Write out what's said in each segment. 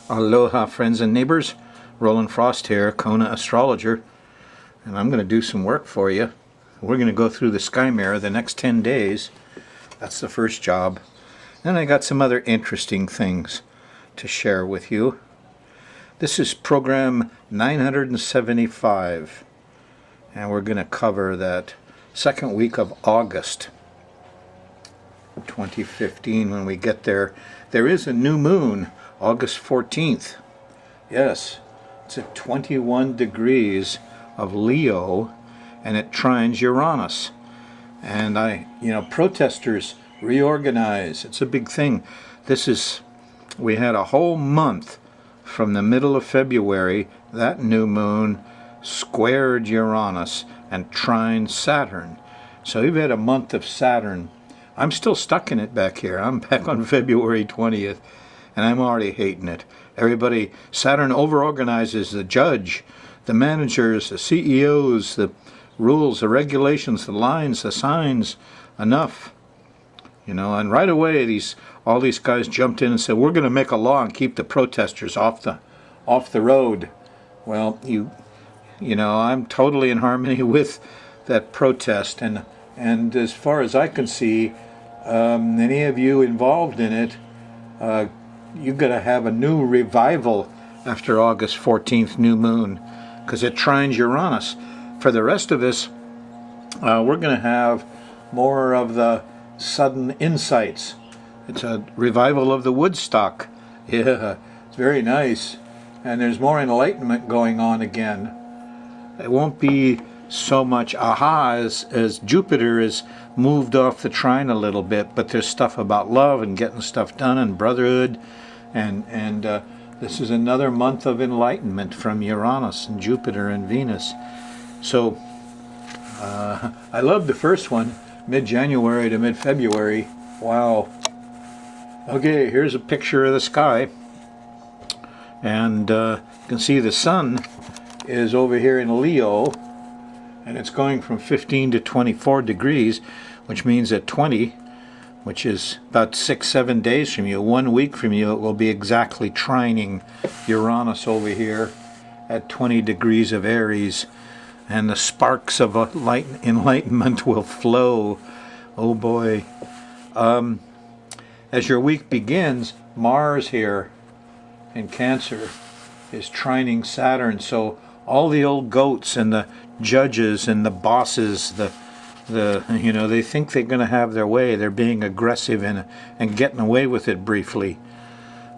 Aloha, friends and neighbors. Roland Frost here, Kona astrologer, and I'm going to do some work for you. We're going to go through the sky mirror the next 10 days. That's the first job. Then I got some other interesting things to share with you. This is program 975, and we're going to cover that second week of August 2015 when we get there. There is a new moon, August 14th. Yes, it's at 21 degrees of Leo, and it trines Uranus. And protesters reorganize. It's a big thing. We had a whole month from the middle of February, that new moon squared Uranus and trined Saturn. So we've had a month of Saturn. I'm still stuck in it back here. I'm back on February 20th, and I'm already hating it. Everybody, Saturn overorganizes the judge, the managers, the CEOs, the rules, the regulations, the lines, the signs. Enough. And right away all these guys jumped in and said, we're going to make a law and keep the protesters off the road. Well, I'm totally in harmony with that protest, and as far as I can see, any of you involved in it, you've got to have a new revival after August 14th, new moon, because it trines Uranus. For the rest of us, we're going to have more of the sudden insights. It's a revival of the Woodstock. Yeah, it's very nice. And there's more enlightenment going on again. It won't be so much aha as Jupiter is moved off the trine a little bit, but there's stuff about love and getting stuff done and brotherhood, and this is another month of enlightenment from Uranus and Jupiter and Venus. So I love the first one, mid-January to mid-February. Wow. Okay, here's a picture of the sky, and you can see the sun is over here in Leo, and it's going from 15 to 24 degrees, which means at 20, which is about 6-7 days from you, 1 week from you, it will be exactly trining Uranus over here at 20 degrees of Aries, and the sparks of enlightenment will flow. Oh boy. As your week begins, Mars here in Cancer is trining Saturn, so all the old goats and the judges and the bosses, they think they're going to have their way. They're being aggressive and getting away with it briefly.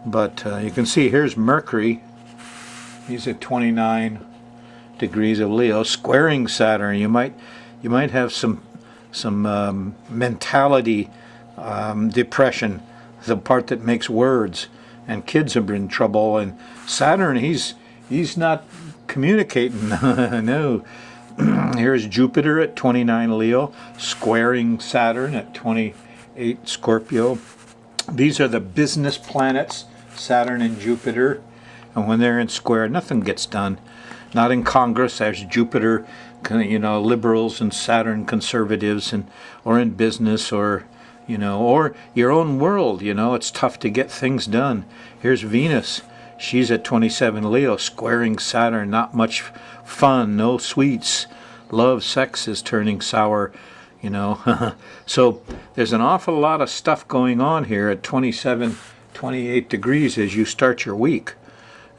But you can see here's Mercury. He's at 29 degrees of Leo, squaring Saturn. You might have some mentality depression, the part that makes words, and kids are in trouble. And Saturn, he's not communicating. No. Here's Jupiter at 29 Leo, squaring Saturn at 28 Scorpio. These are the business planets, Saturn and Jupiter. And when they're in square, nothing gets done. Not in Congress. There's Jupiter, liberals, and Saturn, conservatives, or in business, or your own world. It's tough to get things done. Here's Venus. She's at 27 Leo, squaring Saturn. Not much fun, no sweets. Love, sex is turning sour, So there's an awful lot of stuff going on here at 27, 28 degrees as you start your week.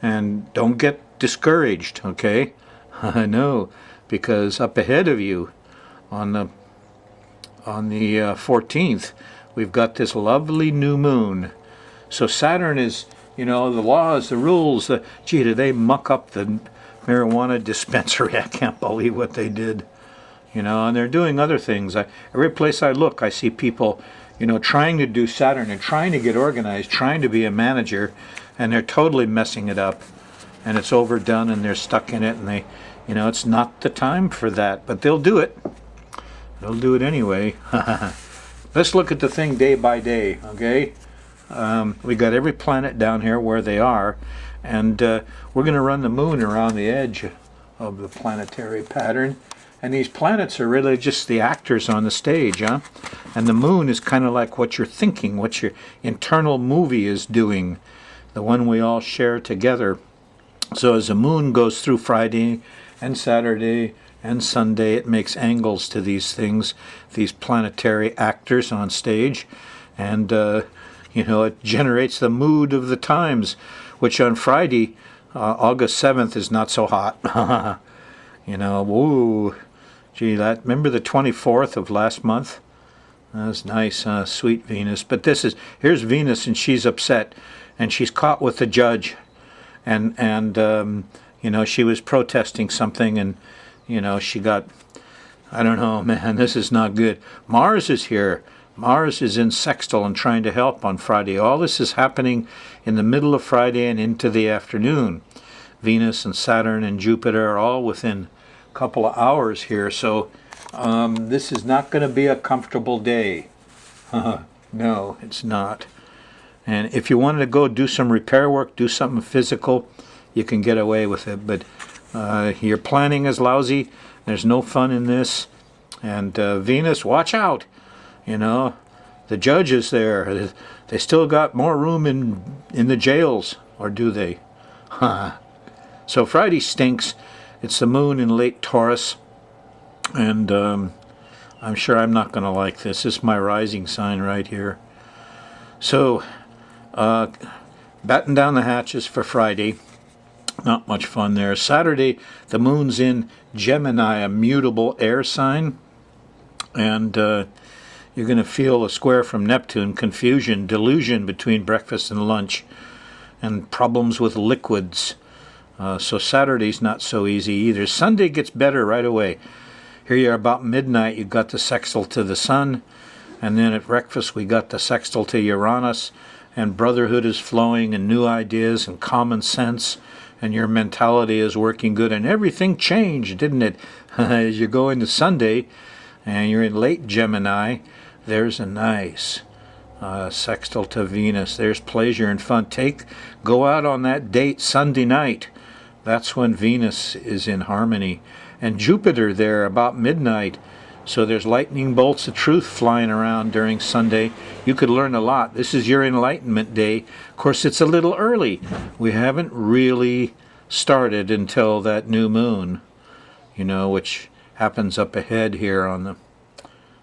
And don't get discouraged, okay? I know, because up ahead of you on the 14th, we've got this lovely new moon. So Saturn is, the laws, the rules, do they muck up the marijuana dispensary? I can't believe what they did. And they're doing other things. Every place I look, I see people, trying to do Saturn and trying to get organized, trying to be a manager, and they're totally messing it up. And it's overdone, and they're stuck in it, and they, it's not the time for that. But they'll do it. They'll do it anyway. Let's look at the thing day by day, okay? We got every planet down here where they are, and we're going to run the moon around the edge of the planetary pattern. And these planets are really just the actors on the stage, huh? And the moon is kind of like what you're thinking, what your internal movie is doing. the one we all share together. So as the moon goes through Friday and Saturday and Sunday, it makes angles to these things, these planetary actors on stage, and it generates the mood of the times, which on Friday, August 7th, is not so hot. Woo. Gee, remember the 24th of last month? That was nice, sweet Venus. But here's Venus, and she's upset, and she's caught with the judge, and she was protesting something, and she got, I don't know, man, this is not good. Mars is here. Mars is in sextile and trying to help on Friday. All this is happening in the middle of Friday and into the afternoon. Venus and Saturn and Jupiter are all within a couple of hours here, so this is not going to be a comfortable day. No, it's not. And if you wanted to go do some repair work, do something physical, you can get away with it. But your planning is lousy. There's no fun in this. And Venus, watch out. The judge is there. They still got more room in the jails, or do they? So Friday stinks. It's the moon in late Taurus. And I'm sure I'm not going to like this. This is my rising sign right here. So, batten down the hatches for Friday. Not much fun there. Saturday, the moon's in Gemini, a mutable air sign. And you're going to feel a square from Neptune, confusion, delusion between breakfast and lunch, and problems with liquids. So Saturday's not so easy either. Sunday gets better right away. Here you are about midnight, you got the sextile to the sun, and then at breakfast we got the sextile to Uranus, and brotherhood is flowing, and new ideas, and common sense, and your mentality is working good, and everything changed, didn't it? As you go into Sunday, and you're in late Gemini, there's a nice sextile to Venus. There's pleasure and fun. Go out on that date Sunday night. That's when Venus is in harmony. And Jupiter there about midnight. So there's lightning bolts of truth flying around during Sunday. You could learn a lot. This is your enlightenment day. Of course, it's a little early. We haven't really started until that new moon, which happens up ahead here on the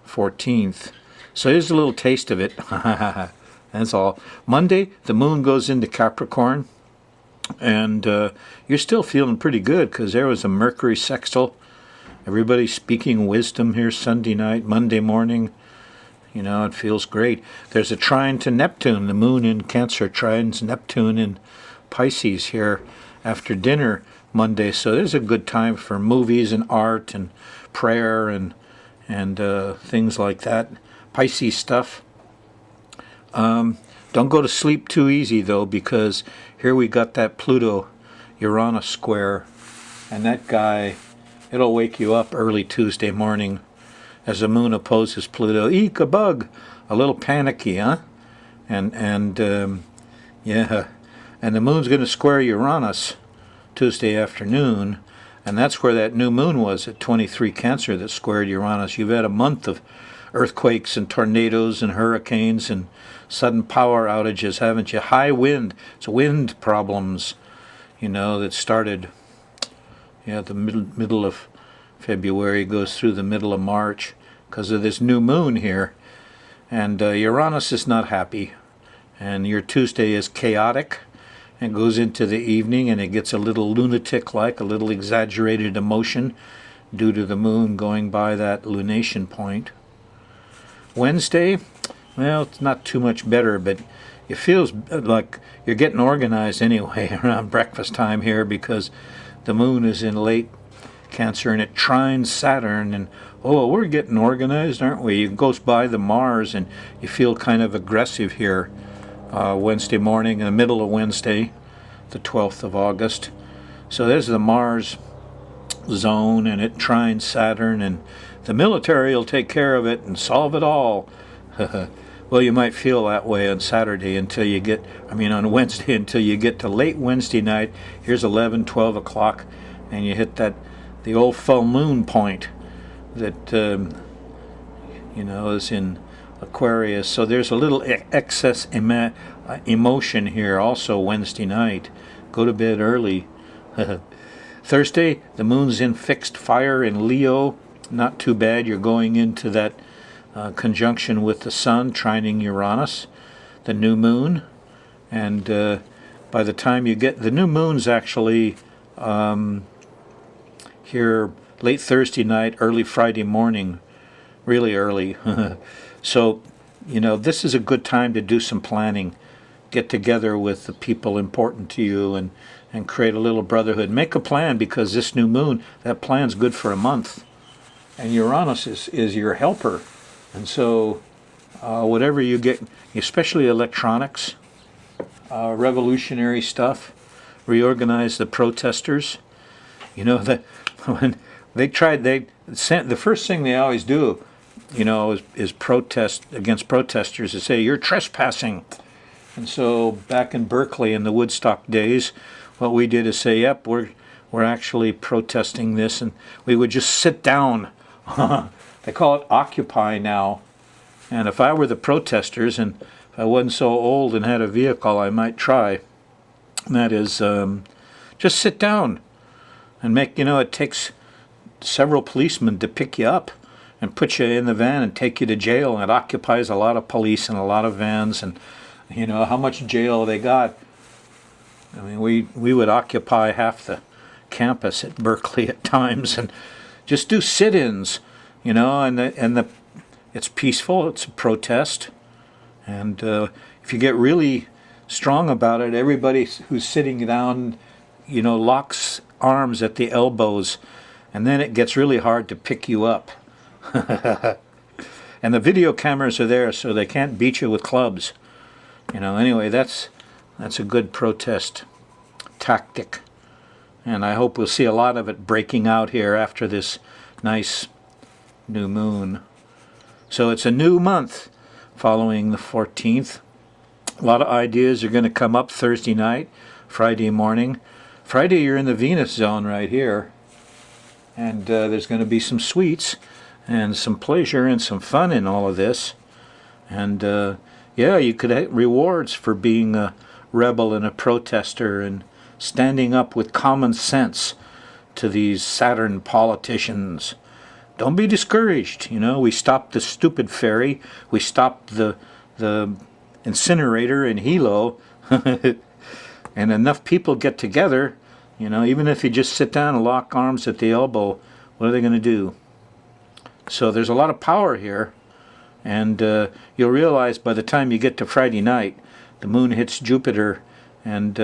14th. So here's a little taste of it. That's all. Monday, the moon goes into Capricorn. And you're still feeling pretty good because there was a Mercury sextile. Everybody's speaking wisdom here Sunday night, Monday morning. It feels great. There's a trine to Neptune. The moon in Cancer trines Neptune in Pisces here after dinner Monday. So there's a good time for movies and art and prayer and things like that. Pisces stuff. Don't go to sleep too easy, though, because here we got that Pluto-Uranus square, and that guy, it'll wake you up early Tuesday morning as the moon opposes Pluto. Eek, a bug! A little panicky, huh? And the moon's going to square Uranus Tuesday afternoon, and that's where that new moon was at 23 Cancer that squared Uranus. You've had a month of earthquakes and tornadoes and hurricanes and sudden power outages, haven't you? High wind. It's wind problems, that started the middle of February, goes through the middle of March because of this new moon here. And Uranus is not happy. And your Tuesday is chaotic and goes into the evening, and it gets a little lunatic-like, a little exaggerated emotion due to the moon going by that lunation point. Wednesday, well, it's not too much better, but it feels like you're getting organized anyway around breakfast time here because the moon is in late Cancer and it trines Saturn, and we're getting organized, aren't we? It goes by the Mars, and you feel kind of aggressive here Wednesday morning, in the middle of Wednesday, the 12th of August. So there's the Mars zone, and it trines Saturn, and the military will take care of it and solve it all. Well, you might feel that way on Saturday on Wednesday until you get to late Wednesday night. Here's 11, 12 o'clock, and you hit the old full moon point that, is in Aquarius. So there's a little excess emotion here also Wednesday night. Go to bed early. Thursday, the moon's in fixed fire in Leo. Not too bad. You're going into that conjunction with the sun, trining Uranus, the new moon. And by the time you get... The new moon's actually here late Thursday night, early Friday morning, really early. So, you know, this is a good time to do some planning. Get together with the people important to you and create a little brotherhood. Make a plan, because this new moon, that plan's good for a month. And Uranus is your helper. And so whatever you get, especially electronics, revolutionary stuff, reorganize the protesters. You know, that when they tried, the first thing they always do, you know, is protest against protesters, to say, you're trespassing. And so back in Berkeley in the Woodstock days, what we did is say, yep, we're actually protesting this, and we would just sit down. They call it Occupy now. And if I were the protesters, and if I wasn't so old and had a vehicle, I might try. And that is, just sit down and make, you know, it takes several policemen to pick you up and put you in the van and take you to jail. And it occupies a lot of police and a lot of vans, and you know how much jail they got. I mean, we would occupy half the campus at Berkeley at times, and just do sit-ins, you know, and it's peaceful. It's a protest, and if you get really strong about it, everybody who's sitting down, you know, locks arms at the elbows, and then it gets really hard to pick you up. And the video cameras are there, so they can't beat you with clubs. You know, anyway, that's a good protest tactic. And I hope we'll see a lot of it breaking out here after this nice new moon. So it's a new month following the 14th. A lot of ideas are going to come up Thursday night, Friday morning. Friday, you're in the Venus zone right here. And there's going to be some sweets and some pleasure and some fun in all of this. And yeah, you could have rewards for being a rebel and a protester and standing up with common sense to these Saturn politicians. Don't be discouraged. You know, we stopped the stupid ferry. We stopped the incinerator in Hilo. And enough people get together, you know, even if you just sit down and lock arms at the elbow, what are they going to do? So there's a lot of power here. And you'll realize by the time you get to Friday night, the moon hits Jupiter, and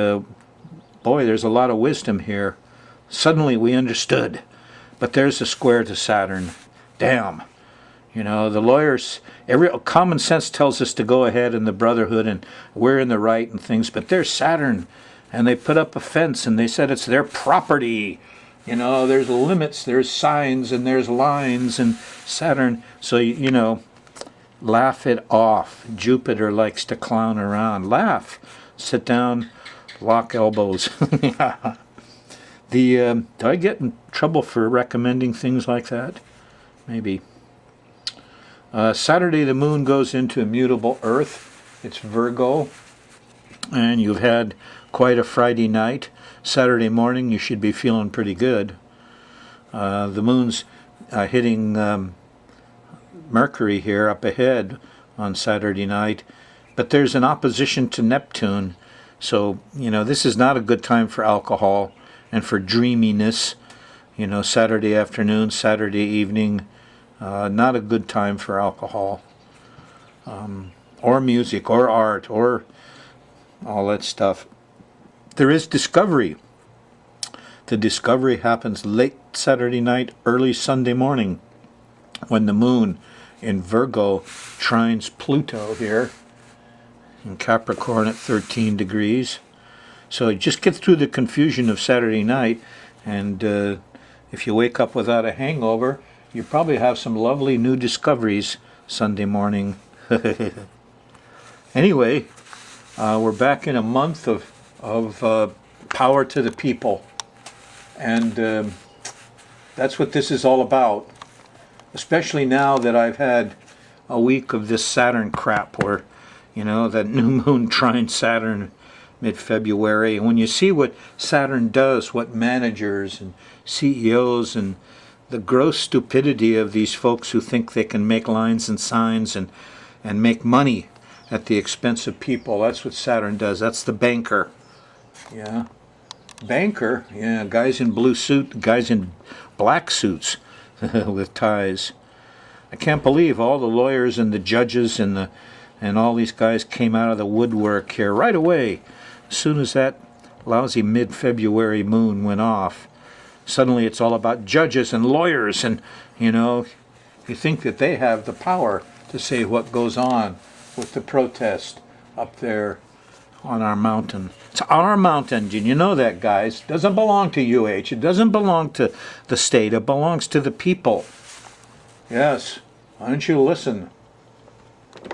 boy, there's a lot of wisdom here. Suddenly we understood. But there's a square to Saturn. Damn. You know, the lawyers, common sense tells us to go ahead in the brotherhood and we're in the right and things, but there's Saturn, and they put up a fence and they said it's their property. You know, there's limits, there's signs, and there's lines, and Saturn, so, you know, laugh it off. Jupiter likes to clown around. Laugh. Sit down, lock elbows. Do I get in trouble for recommending things like that? Maybe. Saturday, the moon goes into immutable Earth. It's Virgo. And you've had quite a Friday night. Saturday morning, you should be feeling pretty good. The moon's hitting Mercury here up ahead on Saturday night. But there's an opposition to Neptune. So, you know, this is not a good time for alcohol and for dreaminess. You know, Saturday afternoon, Saturday evening, not a good time for alcohol. Or music, or art, or all that stuff. There is discovery. The discovery happens late Saturday night, early Sunday morning, when the moon in Virgo trines Pluto here in Capricorn at 13 degrees. So just get through the confusion of Saturday night, and if you wake up without a hangover, you probably have some lovely new discoveries Sunday morning. Anyway, we're back in a month of power to the people, and that's what this is all about, especially now that I've had a week of this Saturn crap where, You know, that new moon trine Saturn mid-February. And when you see what Saturn does, what managers and CEOs and the gross stupidity of these folks who think they can make lines and signs and make money at the expense of people. That's what Saturn does. That's the banker. Yeah. Banker. Yeah, guys in blue suit, guys in black suits with ties. I can't believe all the lawyers and the judges and all these guys came out of the woodwork here right away. As soon as that lousy mid-February moon went off, suddenly it's all about judges and lawyers, and you know, you think that they have the power to say what goes on with the protest up there on our mountain. It's our mountain. Did you know that, guys? It doesn't belong to UH. It doesn't belong to the state. It belongs to the people. Yes. Why don't you listen?